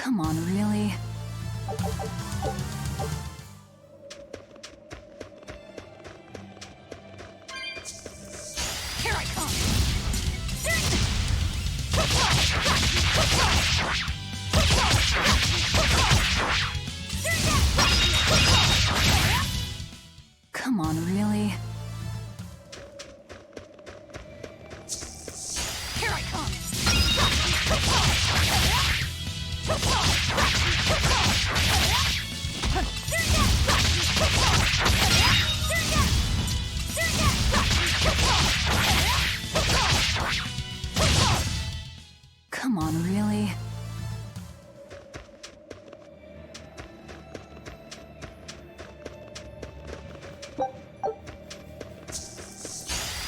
Come on, really? Here I come! Come on, really? Here I come! Come on, really?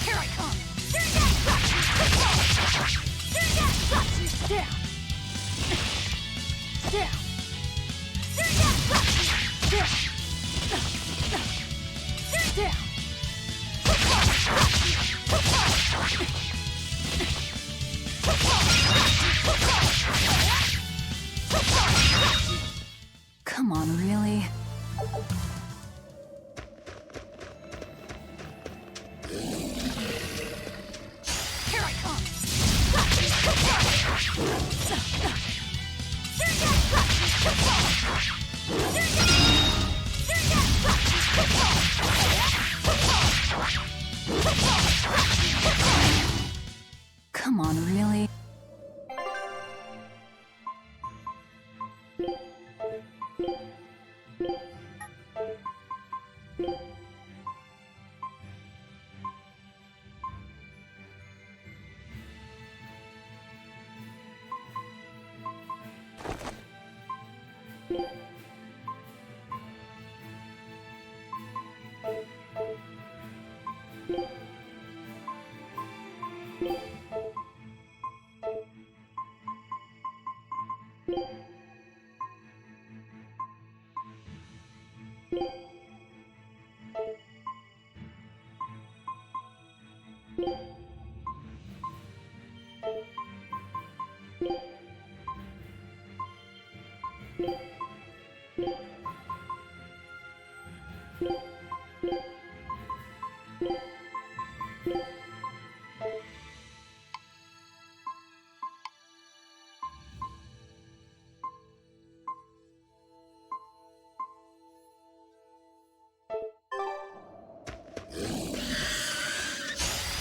Here I come! Down! Down! Down! Come on, really? Here I come! Come on, really?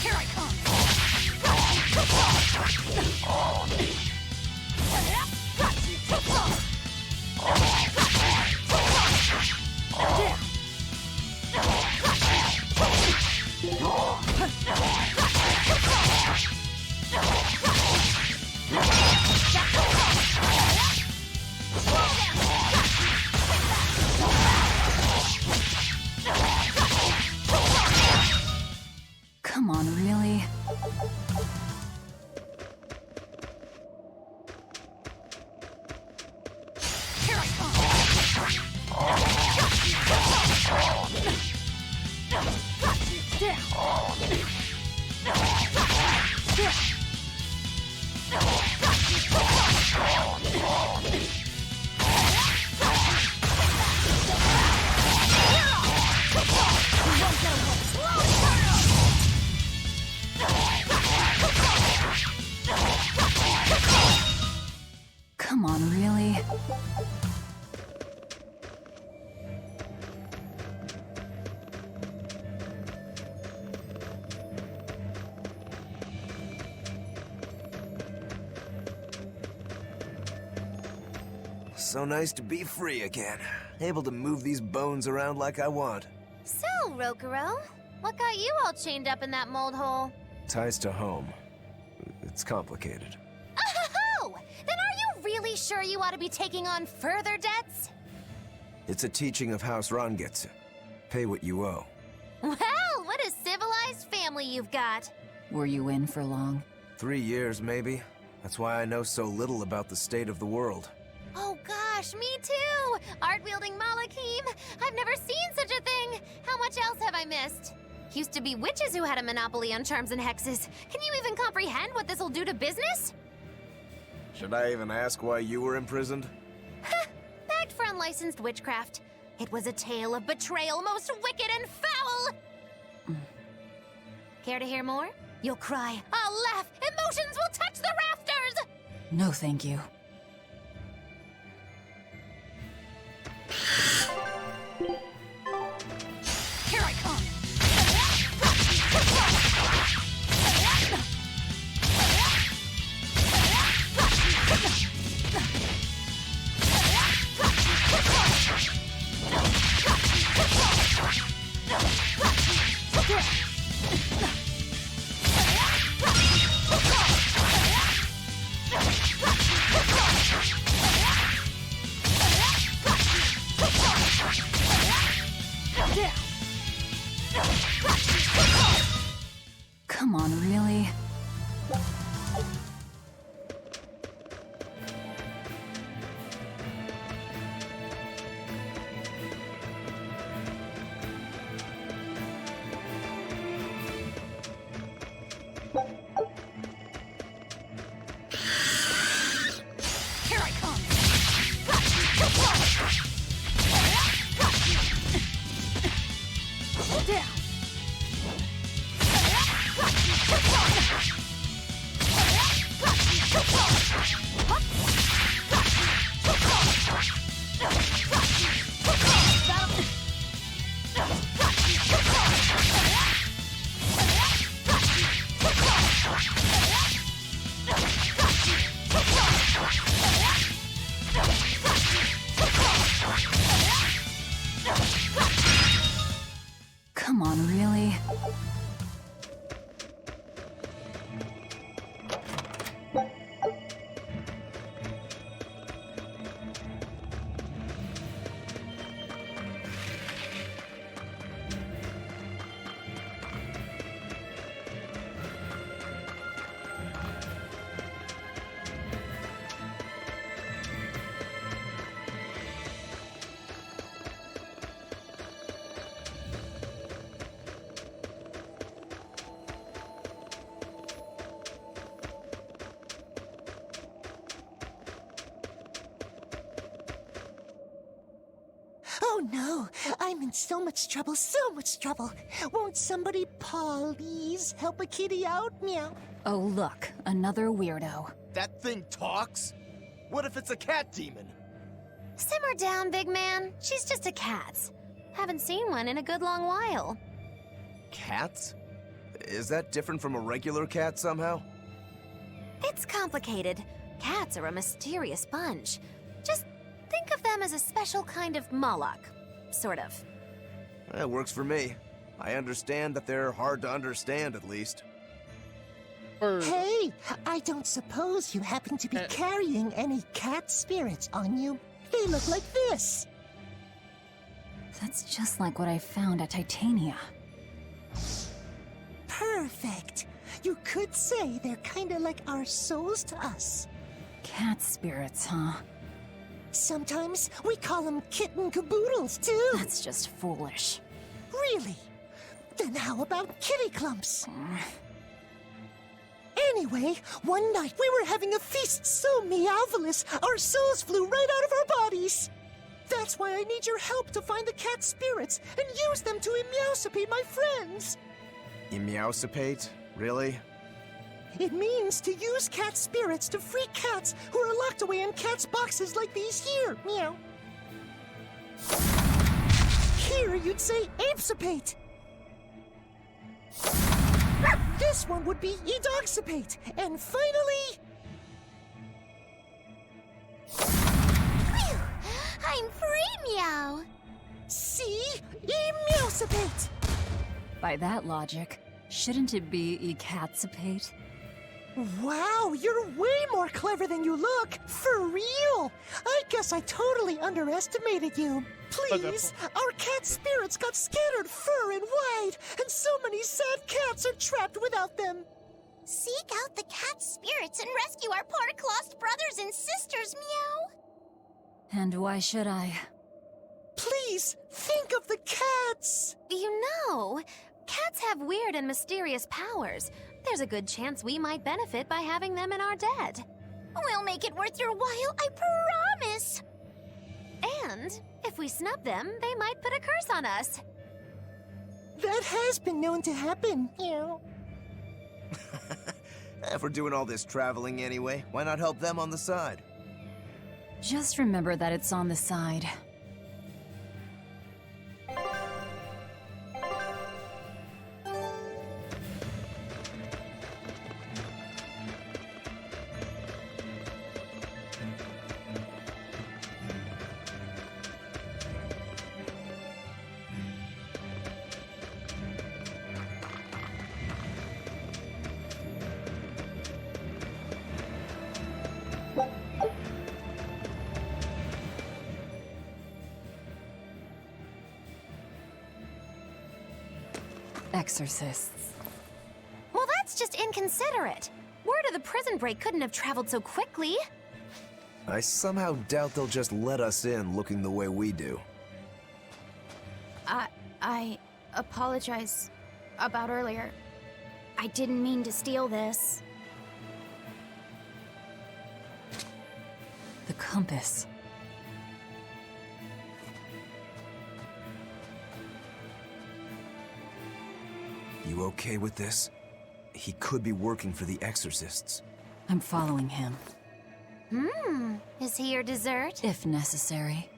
Here I come! Come on, really? Here I come! Come on, really? So nice to be free again. Able to move these bones around like I want. So, Rokuro, what got you all chained up in that mold hole? Ties to home. It's complicated. Oh! Then are you really sure you ought to be taking on further debts? It's a teaching of House Rangetsu. Pay what you owe. Well, what a civilized family you've got. Were you in for long? 3 years, maybe. That's why I know so little about the state of the world. Oh gosh, me too! Art-wielding Malakim! I've never seen such a thing! How much else have I missed? Used to be witches who had a monopoly on charms and hexes. Can you even comprehend what this'll do to business? Should I even ask why you were imprisoned? for unlicensed witchcraft. It was a tale of betrayal most wicked and foul! Care to hear more? You'll cry, I'll laugh, emotions will touch the rafters! No, thank you. Here I come! Come on, really? Here I come! Down! Come on, really? Oh no, I'm in so much trouble, so much trouble. Won't somebody please help a kitty out? Meow. Oh, look, another weirdo. That thing talks? What if it's a cat demon? Simmer down, big man. She's just a cat. Haven't seen one in a good long while. Cats? Is that different from a regular cat somehow? It's complicated. Cats are a mysterious bunch. Just think of them as a special kind of Moloch. Sort of. That works for me. I understand that they're hard to understand, at least. Hey, I don't suppose you happen to be carrying any cat spirits on you. They look like this. That's just like what I found at Titania. Perfect. You could say they're kinda like our souls to us. Cat spirits, huh? Sometimes we call them kitten caboodles, too. That's just foolish. Really? Then how about kitty clumps? Anyway, one night we were having a feast so meowvelous, our souls flew right out of our bodies. That's why I need your help to find the cat spirits and use them to emeowsipate my friends. Emeowsipate? Really? It means to use cat spirits to free cats who are locked away in cats' boxes like these here. Meow. Here you'd say apesipate. This one would be edogsipate. And finally... Phew! I'm free, meow! see? Emeowsipate. By that logic, shouldn't it be ecatsipate? Wow, you're way more clever than you look. For real. I guess I totally underestimated you. Please, our cat spirits got scattered far and wide, and so many sad cats are trapped without them. Seek out the cat spirits and rescue our pork lost brothers and sisters, meow! And why should I? Please, think of the cats. You know, cats have weird and mysterious powers. There's a good chance we might benefit by having them in our dead. We'll make it worth your while, I promise! And if we snub them, they might put a curse on us. That has been known to happen. If we're doing all this traveling anyway, why not help them on the side? Just remember that it's on the side. Exorcists. Well, that's just inconsiderate. Word of the prison break couldn't have traveled so quickly. I somehow doubt they'll just let us in looking the way we do. I apologize about earlier. I didn't mean to steal this. The compass. You okay with this? He could be working for the exorcists. I'm following him, Is he your dessert? if necessary.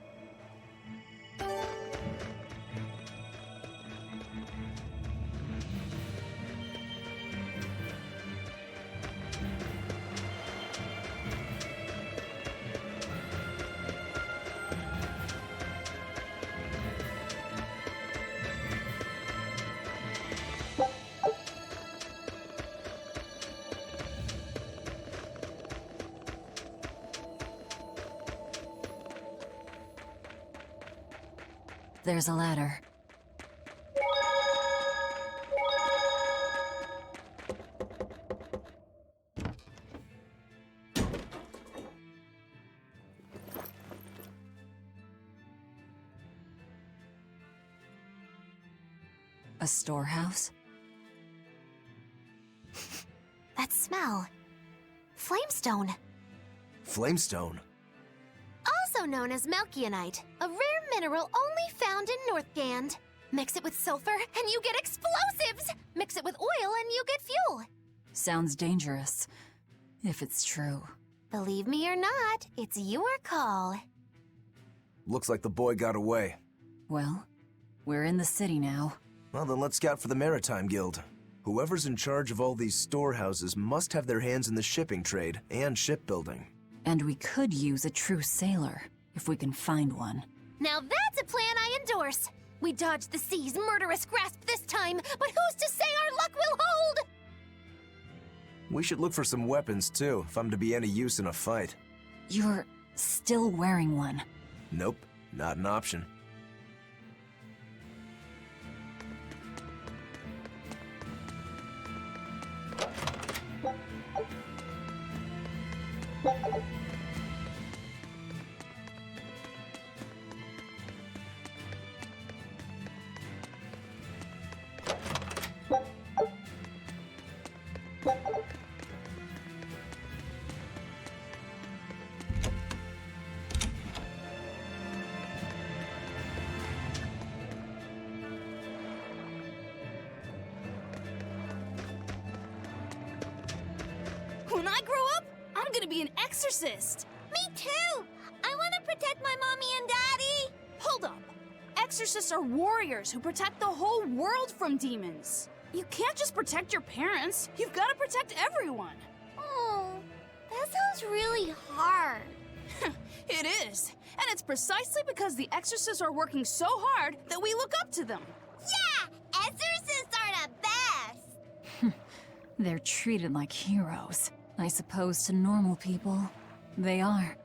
There's a ladder. A storehouse? That smell. Flamestone. Flamestone? Also known as Melkionite, a rare mineral only found in Northgand. Mix it with sulfur and you get explosives! Mix it with oil and you get fuel. Sounds dangerous, if it's true. Believe me or not, it's your call. Looks like the boy got away. Well, we're in the city now. Well, then let's scout for the Maritime Guild. Whoever's in charge of all these storehouses must have their hands in the shipping trade and shipbuilding. And we could use a true sailor, if we can find one. Now that's a plan I endorse. We dodged the sea's murderous grasp this time, but who's to say our luck will hold? We should look for some weapons, too, if I'm to be any use in a fight. You're still wearing one. Nope, not an option. When I grow up, I'm gonna be an exorcist. Me too! I want to protect my mommy and daddy! Hold up. Exorcists are warriors who protect the whole world from demons. You can't just protect your parents. You've got to protect everyone. Oh, that sounds really hard. It is. And it's precisely because the exorcists are working so hard that we look up to them. Yeah! Exorcists are the best! They're treated like heroes. I suppose to normal people, they are.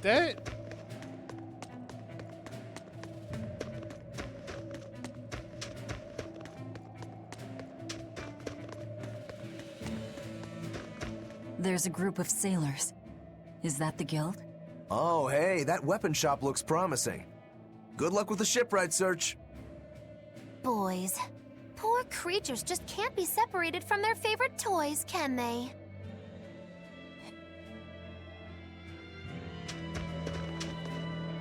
that? There's a group of sailors. Is that the guild? Oh, hey, that weapon shop looks promising. Good luck with the shipwright search. Boys. Poor creatures just can't be separated from their favorite toys, can they?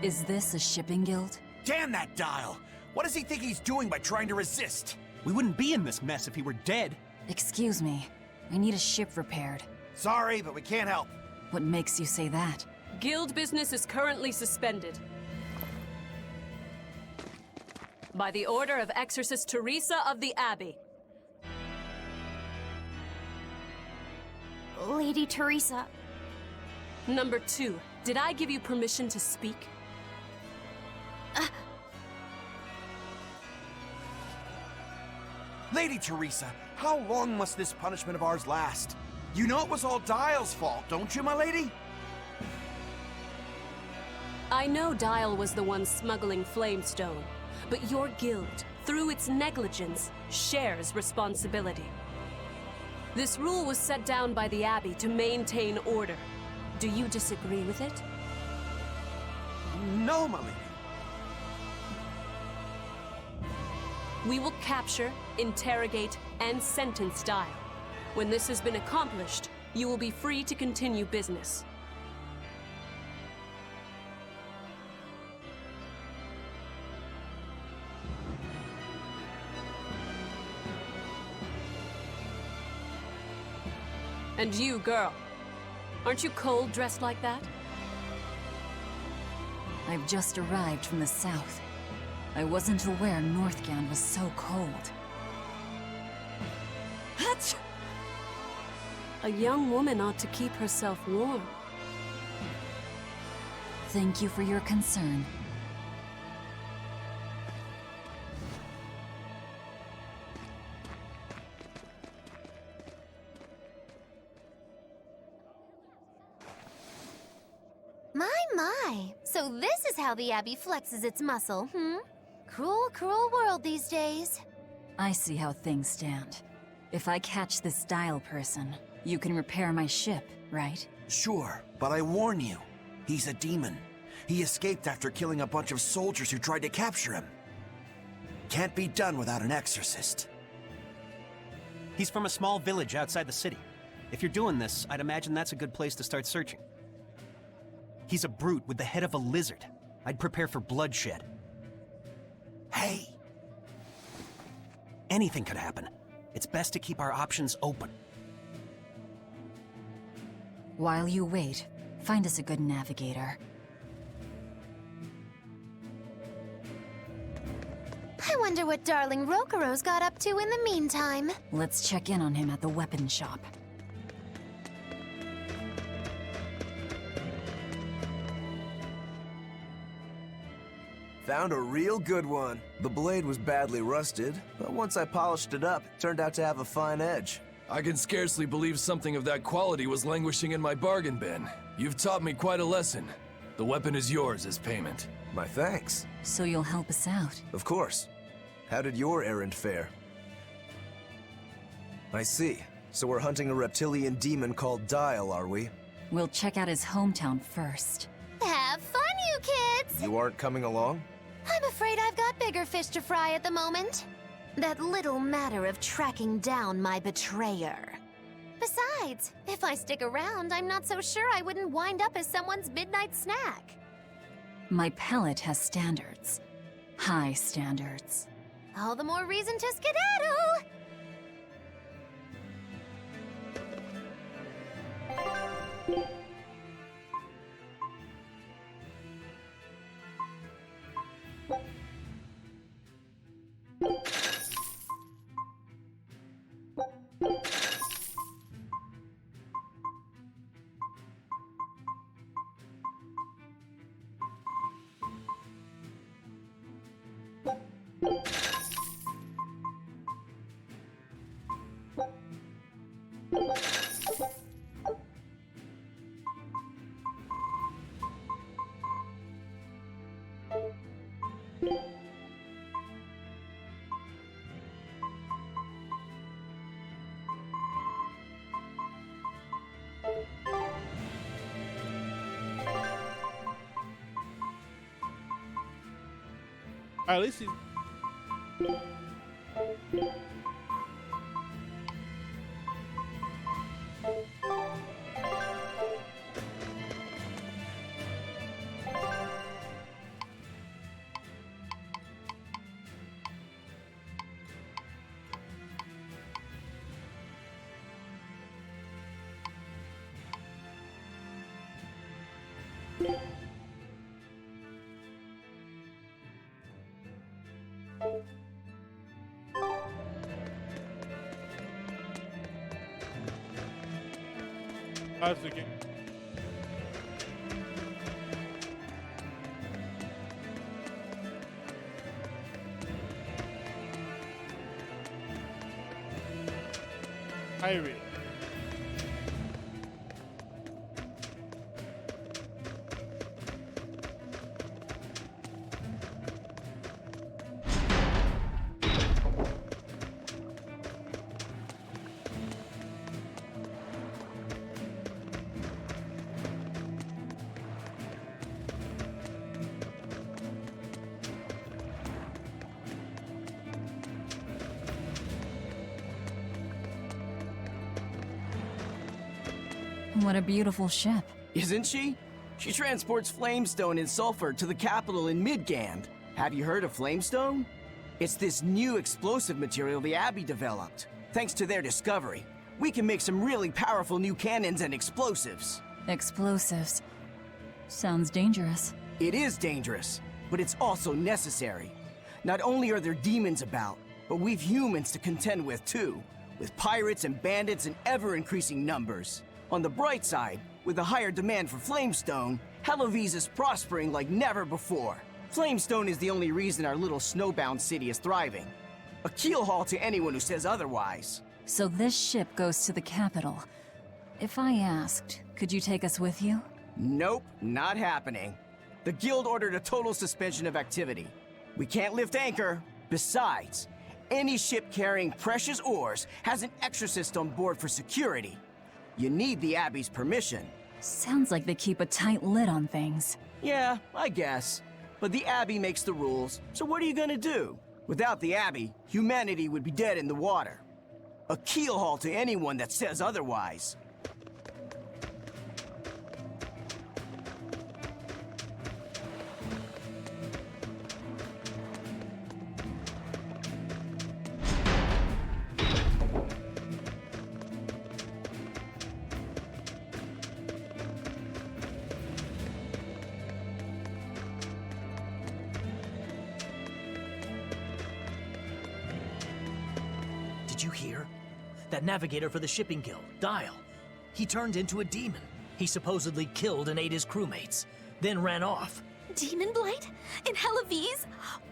Is this a shipping guild? Damn that dial! What does he think he's doing by trying to resist? We wouldn't be in this mess if he were dead. Excuse me. I need a ship repaired. Sorry, but we can't help. What makes you say that? Guild business is currently suspended. By the order of Exorcist Teresa of the Abbey. Lady Teresa. Number 2, did I give you permission to speak? Lady Teresa, how long must this punishment of ours last? You know it was all Dial's fault, don't you, my lady? I know Dial was the one smuggling Flamestone, but your guild, through its negligence, shares responsibility. This rule was set down by the Abbey to maintain order. Do you disagree with it? No, my lady. We will capture, interrogate, and sentence Dial. When this has been accomplished, you will be free to continue business. And you, girl, aren't you cold dressed like that? I've just arrived from the south. I wasn't aware Northgand was so cold. What? A young woman ought to keep herself warm. Thank you for your concern. My. So this is how the Abbey flexes its muscle, hmm? Cruel, cruel world these days. I see how things stand. If I catch this Dial person, you can repair my ship, right? Sure, but I warn you, he's a demon. He escaped after killing a bunch of soldiers who tried to capture him. Can't be done without an exorcist. He's from a small village outside the city. If you're doing this, I'd imagine that's a good place to start searching. He's a brute with the head of a lizard. I'd prepare for bloodshed. Hey! Anything could happen. It's best to keep our options open. While you wait, find us a good navigator. I wonder what darling Rokuro's got up to in the meantime. Let's check in on him at the weapon shop. Found a real good one. The blade was badly rusted, but once I polished it up, it turned out to have a fine edge. I can scarcely believe something of that quality was languishing in my bargain bin. You've taught me quite a lesson. The weapon is yours as payment. My thanks. So you'll help us out? Of course. How did your errand fare? I see. So we're hunting a reptilian demon called Dial, are we? We'll check out his hometown first. Have fun, you kids! You aren't coming along? I'm afraid I've got bigger fish to fry at the moment. That little matter of tracking down my betrayer. Besides, if I stick around, I'm not so sure I wouldn't wind up as someone's midnight snack. My palate has standards. High standards. All the more reason to skedaddle! At least he's... That's the game. I read. What a beautiful ship. Isn't she? She transports flamestone and sulfur to the capital in Midgand. Have you heard of flamestone? It's this new explosive material the Abbey developed. Thanks to their discovery, we can make some really powerful new cannons and explosives. Explosives. Sounds dangerous. It is dangerous, but it's also necessary. Not only are there demons about, but we've humans to contend with too, with pirates and bandits in ever-increasing numbers. On the bright side, with a higher demand for flamestone, Hellowes is prospering like never before. Flamestone is the only reason our little snowbound city is thriving. A keelhaul to anyone who says otherwise. So this ship goes to the capital. If I asked, could you take us with you? Nope, not happening. The guild ordered a total suspension of activity. We can't lift anchor. Besides, any ship carrying precious ores has an exorcist on board for security. You need the Abbey's permission. Sounds like they keep a tight lid on things. Yeah, I guess. But the Abbey makes the rules, so what are you gonna do? Without the Abbey, humanity would be dead in the water. A keelhaul to anyone that says otherwise. Did you hear? That navigator for the shipping guild, Dial. He turned into a demon. He supposedly killed and ate his crewmates, then ran off. Demon Blight? In Hellowes?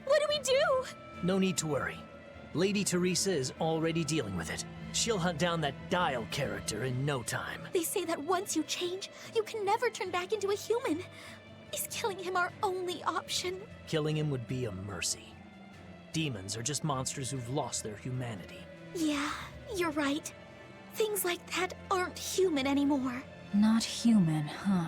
What do we do? No need to worry. Lady Teresa is already dealing with it. She'll hunt down that Dial character in no time. They say that once you change, you can never turn back into a human. Is killing him our only option? Killing him would be a mercy. Demons are just monsters who've lost their humanity. Yeah, you're right. Things like that aren't human anymore. Not human, huh?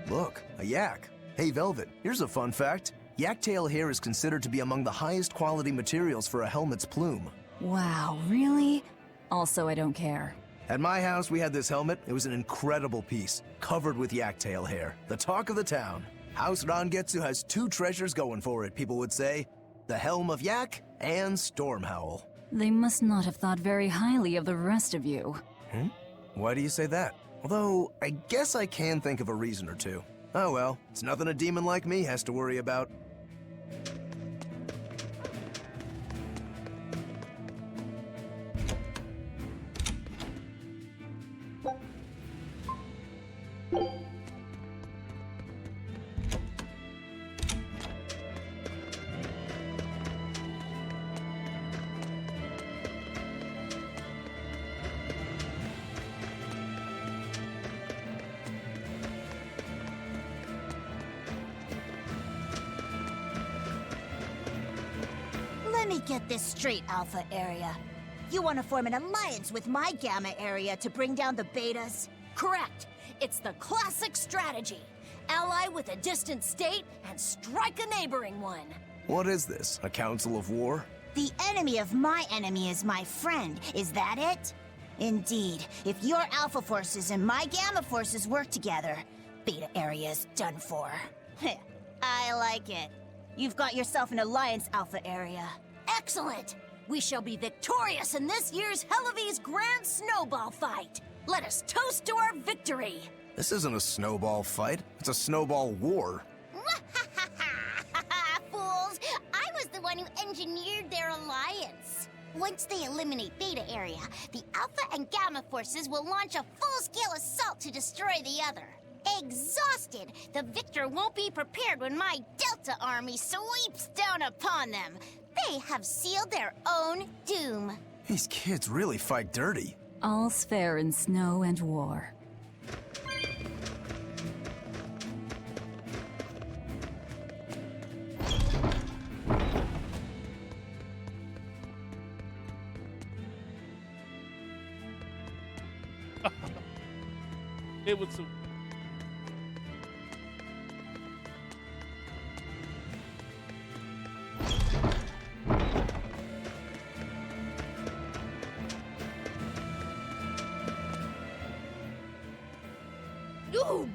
Look, a yak. Hey, Velvet, here's a fun fact. Yak-tail hair is considered to be among the highest quality materials for a helmet's plume. Wow, really? Also, I don't care. At my house, we had this helmet. It was an incredible piece, covered with yak-tail hair. The talk of the town. House Rangetsu has two treasures going for it, people would say. The Helm of Yak and Stormhowl. They must not have thought very highly of the rest of you. Why do you say that? Although, I guess I can think of a reason or two. Oh well, it's nothing a demon like me has to worry about. Let me get this straight, Alpha Area. You want to form an alliance with my Gamma area to bring down the Betas? Correct. It's the classic strategy. Ally with a distant state and strike a neighboring one. What is this, a council of war? The enemy of my enemy is my friend. Is that it? Indeed. If your Alpha forces and my Gamma forces work together, Beta area's done for. I like it. You've got yourself an alliance, Alpha area. Excellent! We shall be victorious in this year's Hellevie's Grand Snowball Fight. Let us toast to our victory. This isn't a snowball fight. It's a snowball war. Fools! I was the one who engineered their alliance. Once they eliminate Beta area, the Alpha and Gamma forces will launch a full-scale assault to destroy the other. Exhausted, the victor won't be prepared when my Delta army sweeps down upon them. They have sealed their own doom. These kids really fight dirty. All's fair in snow and war. It was some. Ooh,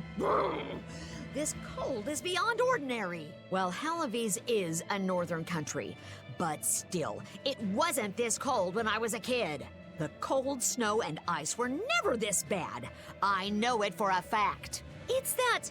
this cold is beyond ordinary. Well, Hellevie's is a northern country, but still, it wasn't this cold when I was a kid. The cold, snow, and ice were never this bad. I know it for a fact. It's that...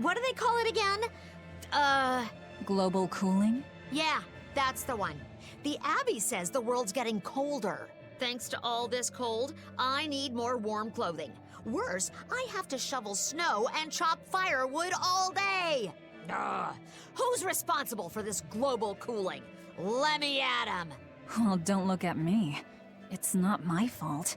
what do they call it again? Global cooling? Yeah, that's the one. The Abbey says the world's getting colder. Thanks to all this cold, I need more warm clothing. Worse, I have to shovel snow and chop firewood all day. Ugh. Who's responsible for this global cooling? Let me at 'em. Well, don't look at me. It's not my fault.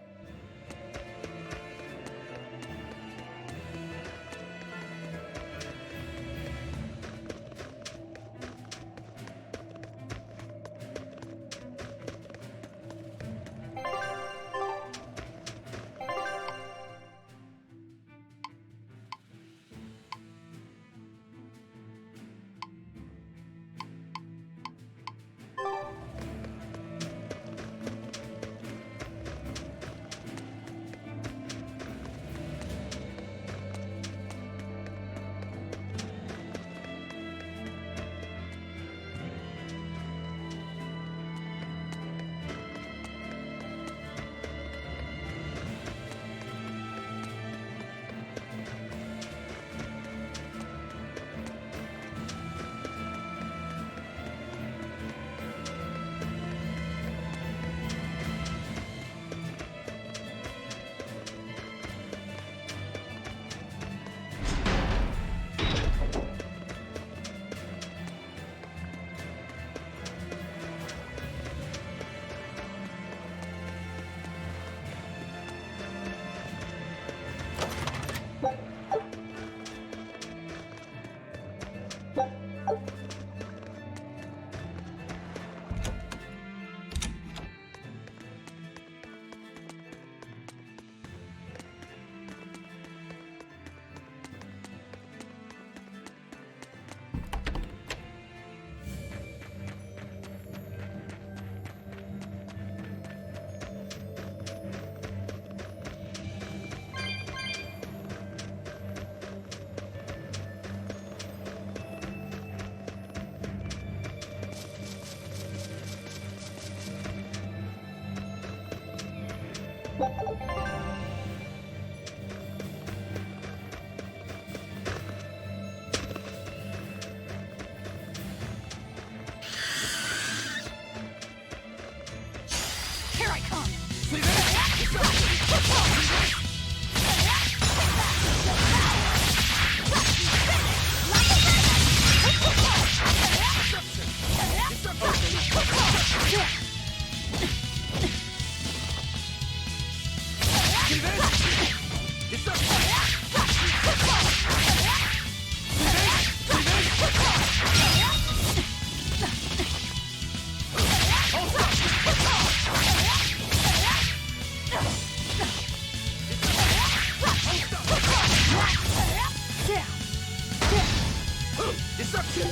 Deception!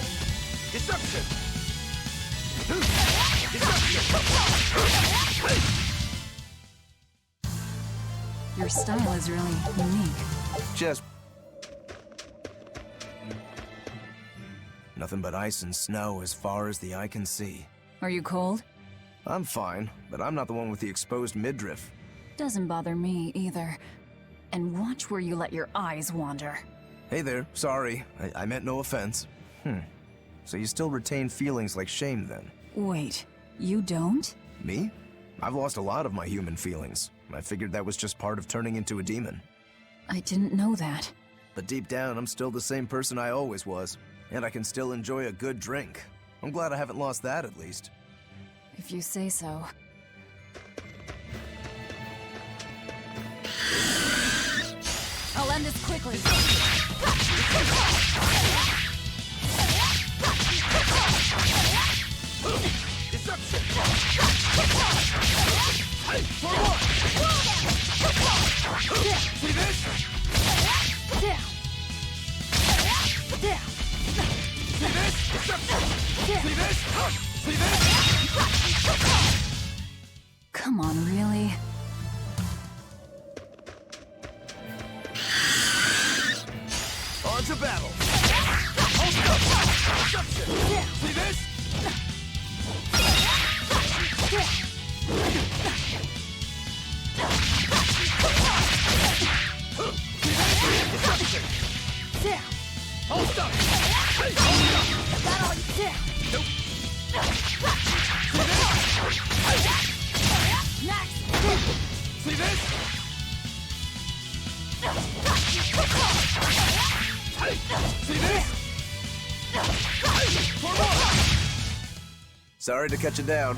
Deception! Your style is really unique. Just... nothing but ice and snow as far as the eye can see. Are you cold? I'm fine, but I'm not the one with the exposed midriff. Doesn't bother me either. And watch where you let your eyes wander. Hey there, sorry. I meant no offense. So you still retain feelings like shame then? Wait, you don't? Me? I've lost a lot of my human feelings. I figured that was just part of turning into a demon. I didn't know that. But deep down, I'm still the same person I always was. And I can still enjoy a good drink. I'm glad I haven't lost that at least. If you say so. I'll end this quickly. Deception! Hey, for what? See this? Down. Down. See this? Deception! See this? See this? Come on, really? On to battle! Deception! See this? Down. Hold up! Hey, Got all you down. Nope. Next. See this? Hey, see this? Hey, for what? Sorry to cut you down.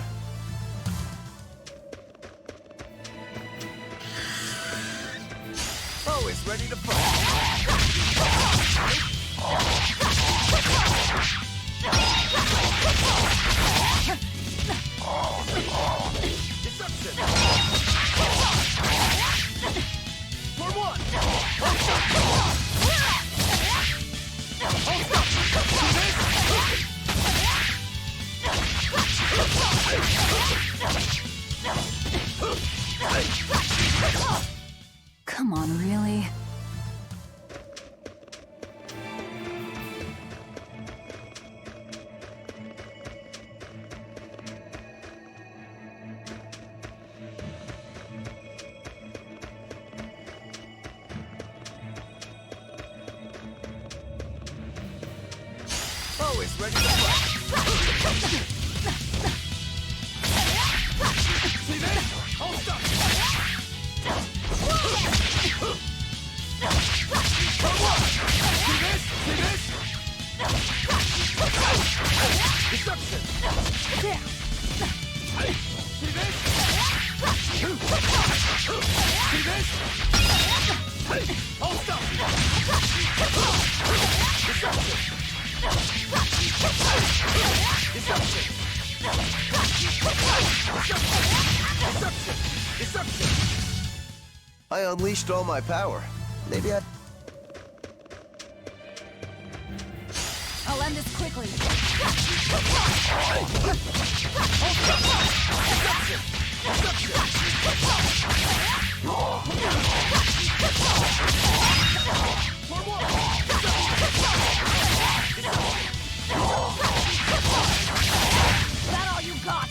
Always ready to fight. Deception! For what? Come on, really? Always ready to fight. See this? Hold up! For what? See this? See this? Deception! Down. Hey, see this? See this? Hey, hold up! Deception! Deception! Deception! Deception! I unleashed all my power. Maybe I... I'll end this quickly. That all you got?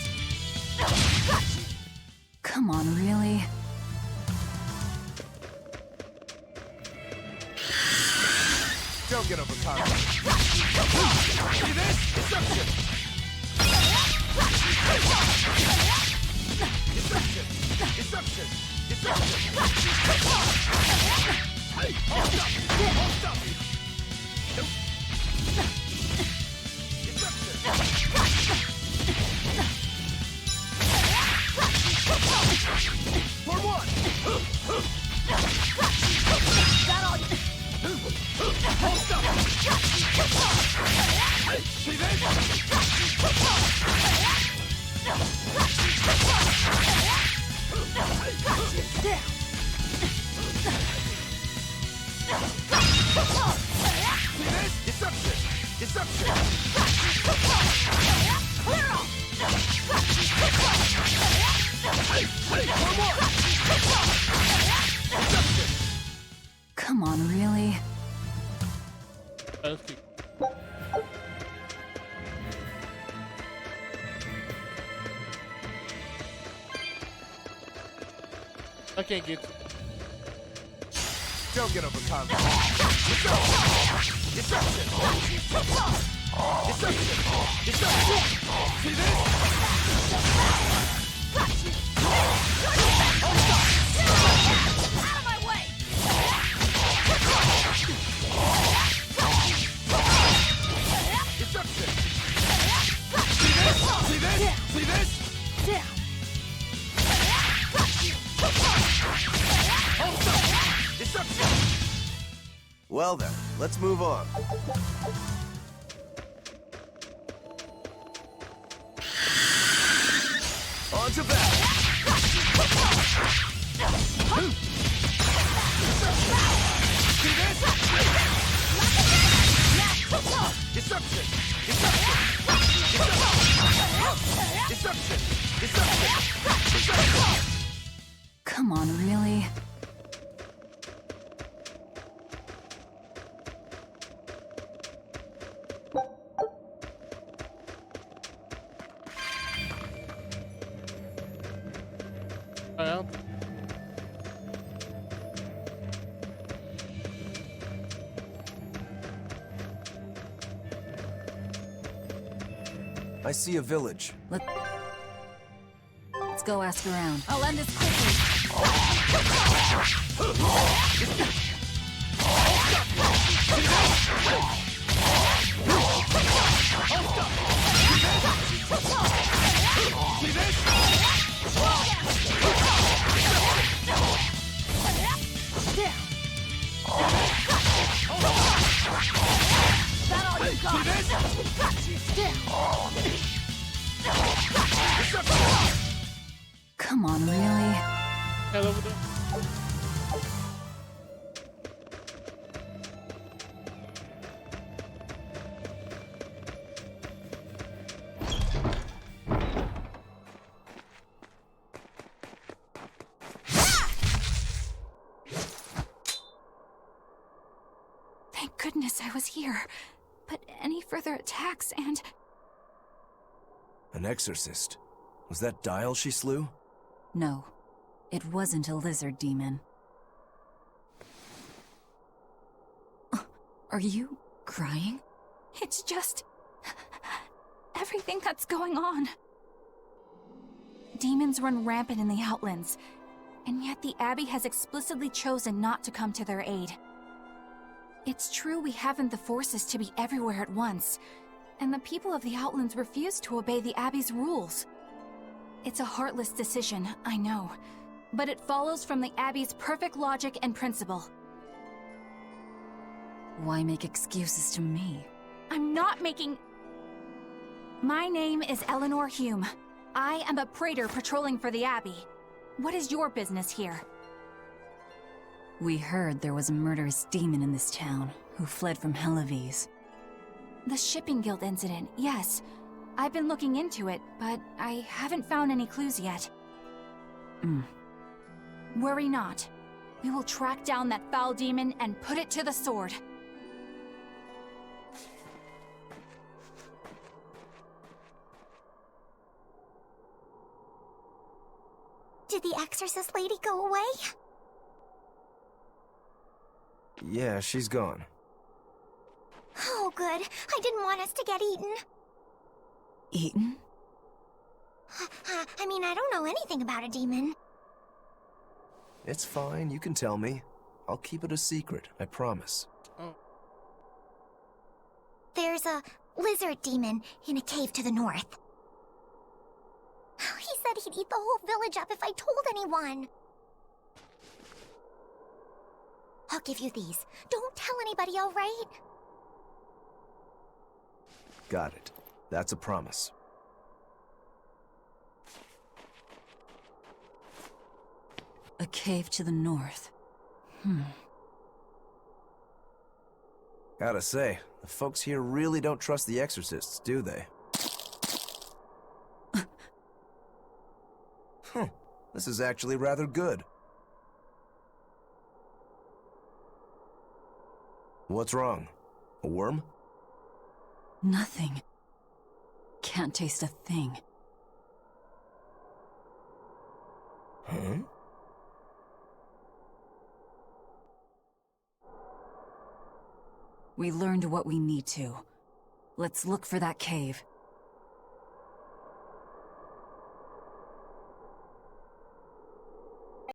Come on, really? Don't get overcome. See this? Deception! Deception! Deception! Deception! Hey, hold up! Hold up! Nope. Deception! For what? That all you... Hold up! Hey, see this? Down. Come on, really? Let's see. I can't get to. Don't get overconfident. Deception! Deception! See this? Out of my way! Deception! See this? See this? See this? Deception! Well then, let's move on. On to battle! See this? Deception! Deception! Deception! Deception! Come on, really? Well, I see a village. Let's go ask around. I'll end this quickly. Come on, really? head over there. Thank goodness I was here. But any further attacks and... An exorcist. Was that Dial she slew? No, it wasn't a lizard demon. Are you crying? It's just... everything that's going on. Demons run rampant in the Outlands, and yet the Abbey has explicitly chosen not to come to their aid. It's true we haven't the forces to be everywhere at once, and the people of the Outlands refuse to obey the Abbey's rules. It's a heartless decision, I know, but it follows from the Abbey's perfect logic and principle. Why make excuses to me? I'm not making... My name is Eleanor Hume. I am a praetor patrolling for the Abbey. What is your business here? We heard there was a murderous demon in this town who fled from Helavis. The Shipping Guild incident, yes. I've been looking into it, but I haven't found any clues yet. Worry not. We will track down that foul demon and put it to the sword. Did the exorcist lady go away? Yeah, she's gone. Oh, good. I didn't want us to get eaten. Eaten? I mean, I don't know anything about a demon. It's fine, you can tell me. I'll keep it a secret, I promise. Oh. There's a lizard demon in a cave to the north. He said he'd eat the whole village up if I told anyone. I'll give you these. Don't tell anybody, all right? Got it. That's a promise. A cave to the north. Gotta say, the folks here really don't trust the exorcists, do they? This is actually rather good. What's wrong? A worm? Nothing. Can't taste a thing. Huh? We learned what we need to. Let's look for that cave.